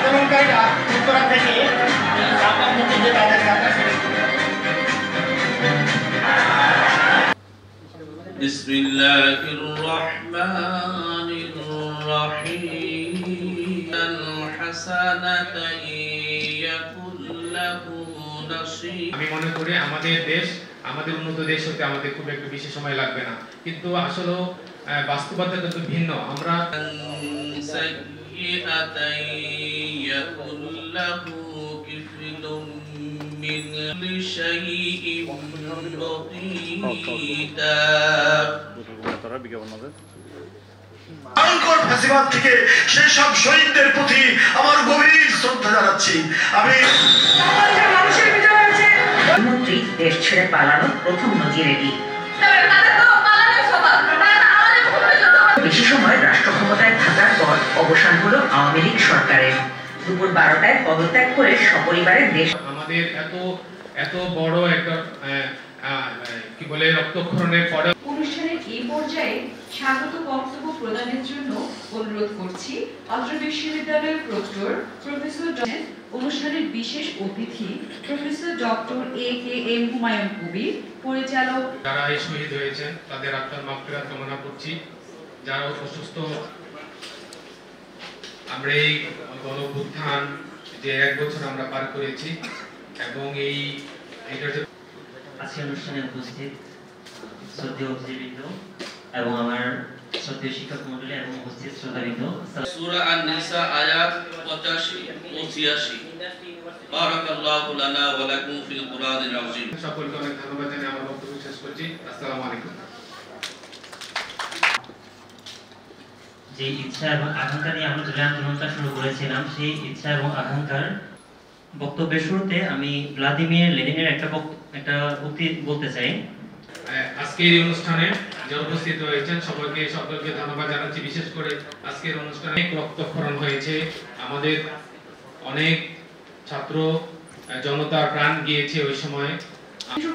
আন্দোলনকারীরা উত্তরা থেকে ঢাকার মধ্যে যে তাদের যাত্রা শুরু করে। বিসমিল্লাহির রহমানির রহিম আল হাসানাতা ইয়াকুল্লাহু নাসীব। আমি মনে করি আমাদের দেশ, আমাদের উন্নত দেশ হতে আমাদের খুব একটু বেশি সময় লাগবে না, কিন্তু আসলে বাস্তবতা কিন্তু ভিন্ন। আমরা ভয়ঙ্কর ফ্যাসিবাদ থেকে সেই সব শহীদদের প্রতি আমার গভীর শ্রদ্ধা জানাচ্ছি। আমি প্রধানমন্ত্রী দেশ ছেড়ে পালানোর প্রথম নজির এটি। বেশি সময় রাষ্ট্র ক্ষমতায় থাকার পর অবসান হলো আওয়ামী লীগ সরকারের। দুপুর 12টায় পদত্যাগ করে সপরিবারে দেশ। আমাদের এত বড় একটা কি বলে রক্তক্ষরণের পরে অনুষ্ঠানের এই পর্যায়ে স্বাগত বক্তব্য প্রদানের জন্য অনুরোধ করছি অত্র বিশ্ববিদ্যালয়ের প্রক্টর প্রফেসর অনুষ্ঠানের বিশেষ অতিথি professor doctor AKM Humayun Kabir, পরিচালক। যারা এই শহীদ হয়েছেন তাদের আত্মার মাগফিরাত কামনা করছি। যারা অসুস্থ, আমরা এই গণঅভ্যুত্থান যে 1 বছর আমরা পার করেছি এবং আজকের অনুষ্ঠানে উপস্থিত শ্রদ্ধেয় অতিথিবৃন্দ এবং আমার শ্রদ্ধেয় শিক্ষক মণ্ডলী এবং উপস্থিত শ্রোতাবৃন্দ, সূরা আন-নিসা আয়াত 85 ও 86। বারাকাল্লাহু লানা ওয়া লাকুম ফিল কুরআনিল আযীম। সকলকে অনেক ধন্যবাদ জানিয়ে আমার বক্তব্য শেষ করছি। আসসালামু আলাইকুম। যে ইচ্ছা এবং আকাঙ্ক্ষা নিয়ে আমরা জুলাই আন্দোলনটা শুরু করেছিলাম, সেই ইচ্ছা এবং আকাঙ্ক্ষার বক্তব্যের শুরুতে আমি ভ্লাদিমির লেনিনের একটা উক্তি বলতে চাই। আজকের এই অনুষ্ঠানে যারা উপস্থিত হয়েছেন সকলকে ধন্যবাদ জানাচ্ছি। বিশেষ করে আজকের অনুষ্ঠানে রক্তক্ষরণ হয়েছে, আমাদের অনেক ছাত্র জনতা প্রাণ গিয়েছে ওই সময়।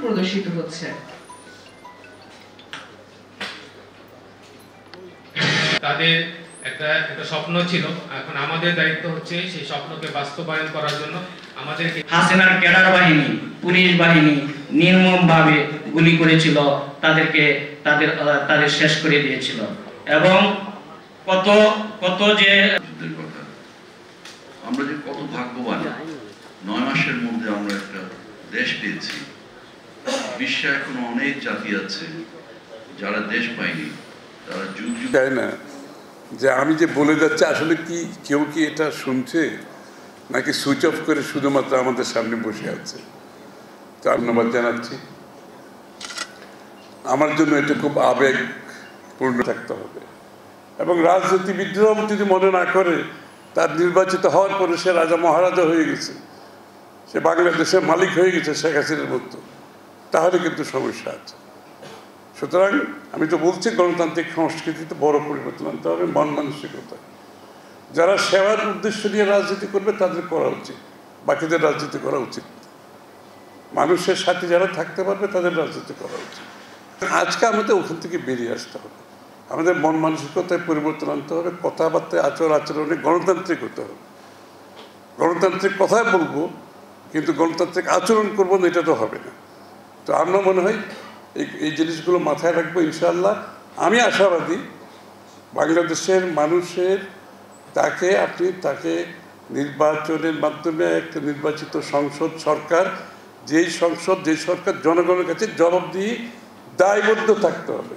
প্রদর্শিত হচ্ছে তাদের একটা স্বপ্ন ছিল, এখন আমাদের দায়িত্ব হচ্ছে সেই স্বপ্নকে বাস্তবায়ন করার জন্য আমাদেরকে। হাসিনার ক্যাডার বাহিনী, পুলিশ বাহিনী নির্মমভাবে গুলি করেছিল, তাদের শেষ করে দিয়েছিল এবং কত যে আমরা যে কত ভাগ্যবান, 9 মাসের মধ্যে আমরা একটা দেশ পেয়েছি। বিশ্বে এখনো অনেক জাতি আছে যারা দেশ পায়নি, তারা যুগ যুগ চায় না যে আমি যে বলে যাচ্ছি আসলে কি কেউ কি এটা শুনছে নাকি সুইচ অফ করে শুধুমাত্র আমাদের সামনে বসে আছে। তো ধন্যবাদ জানাচ্ছি। আমার জন্য এটা খুব আবেগপূর্ণ থাকতে হবে এবং রাজনীতিবিদরাও যদি মনে না করে তার নির্বাচিত হওয়ার পরে সে রাজা মহারাজা হয়ে গেছে, সে বাংলাদেশের মালিক হয়ে গেছে শেখ হাসিনার মতো, তাহলে কিন্তু সমস্যা আছে। সুতরাং আমি তো বলছি গণতান্ত্রিক সংস্কৃতিতে বড় পরিবর্তন আনতে হবে, মন মানসিকতা। যারা সেবার উদ্দেশ্য নিয়ে রাজনীতি করবে তাদের করা উচিত, বাকিদের রাজনীতি করা উচিত। মানুষের সাথে যারা থাকতে পারবে তাদের রাজনীতি করা উচিত। আজকে আমাদের ওখান থেকে বেরিয়ে আসতে হবে, আমাদের মন মানসিকতায় পরিবর্তন আনতে হবে, কথাবার্তায় আচরণে গণতান্ত্রিক হতে হবে। গণতান্ত্রিক কথাই বলবো কিন্তু গণতান্ত্রিক আচরণ করবো না, এটা তো হবে না। তো আমরা মনে হয় এই জিনিসগুলো মাথায় রাখবো ইনশাআল্লাহ। আমি আশাবাদী বাংলাদেশের মানুষের তাকে নির্বাচনের মাধ্যমে একটা নির্বাচিত সংসদ সরকার, যেই সরকার জনগণের কাছে জবাবদিহি দায়বদ্ধ থাকতে হবে।